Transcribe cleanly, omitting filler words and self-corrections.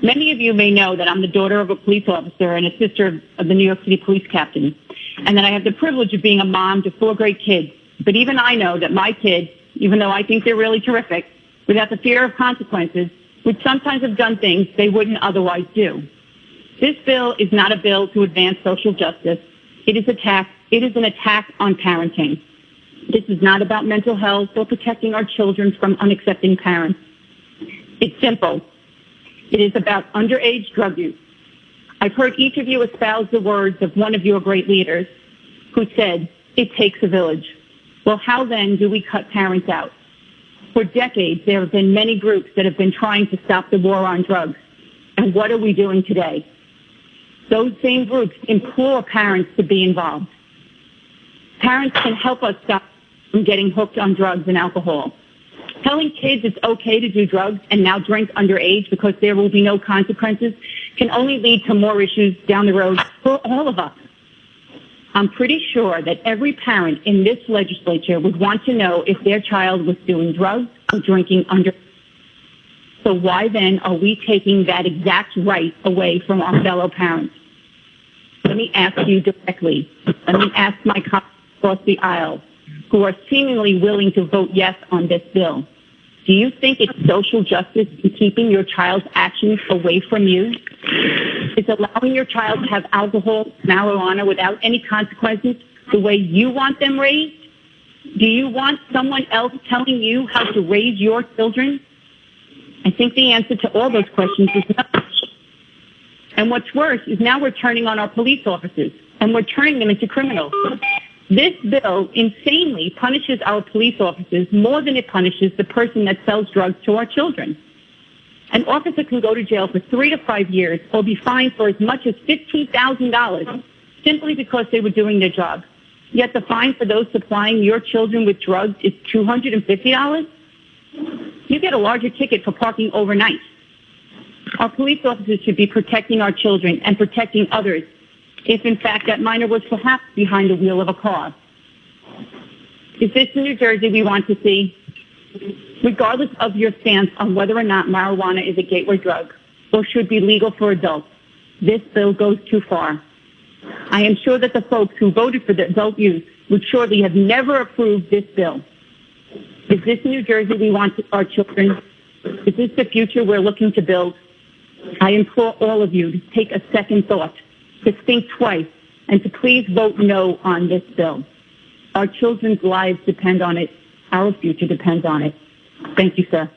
Many of you may know that I'm the daughter of a police officer and a sister of the New York City police captain, and that I have the privilege of being a mom to 4 great kids. But even I know that my kids, even though I think they're really terrific, without the fear of consequences, would sometimes have done things they wouldn't otherwise do. This bill is not a bill to advance social justice. It is an attack on parenting. This is not about mental health or protecting our children from unaccepting parents. It's simple. It is about underage drug use. I've heard each of you espouse the words of one of your great leaders who said, "It takes a village." Well, how then do we cut parents out? For decades, there have been many groups that have been trying to stop the war on drugs. And what are we doing today? Those same groups implore parents to be involved. Parents can help us stop from getting hooked on drugs and alcohol. Telling kids it's okay to do drugs and now drink underage because there will be no consequences can only lead to more issues down the road for all of us. I'm pretty sure that every parent in this legislature would want to know if their child was doing drugs or drinking underage. So why then are we taking that exact right away from our fellow parents? Let me ask you directly. Let me ask my colleagues across the aisle who are seemingly willing to vote yes on this bill. Do you think it's social justice in keeping your child's actions away from you? Is allowing your child to have alcohol, marijuana without any consequences the way you want them raised? Do you want someone else telling you how to raise your children? I think the answer to all those questions is no. And what's worse is now we're turning on our police officers and we're turning them into criminals. This bill insanely punishes our police officers more than it punishes the person that sells drugs to our children. An officer can go to jail for 3 to 5 years or be fined for as much as $15,000 simply because they were doing their job. Yet the fine for those supplying your children with drugs is $250? You get a larger ticket for parking overnight. Our police officers should be protecting our children and protecting others if, in fact, that minor was perhaps behind the wheel of a car. Is this the New Jersey we want to see? Regardless of your stance on whether or not marijuana is a gateway drug or should be legal for adults, this bill goes too far. I am sure that the folks who voted for the adult use would surely have never approved this bill. Is this New Jersey we want for our children? Is this the future we're looking to build? I implore all of you to take a second thought, to think twice, and to please vote no on this bill. Our children's lives depend on it. Our future depends on it. Thank you, sir.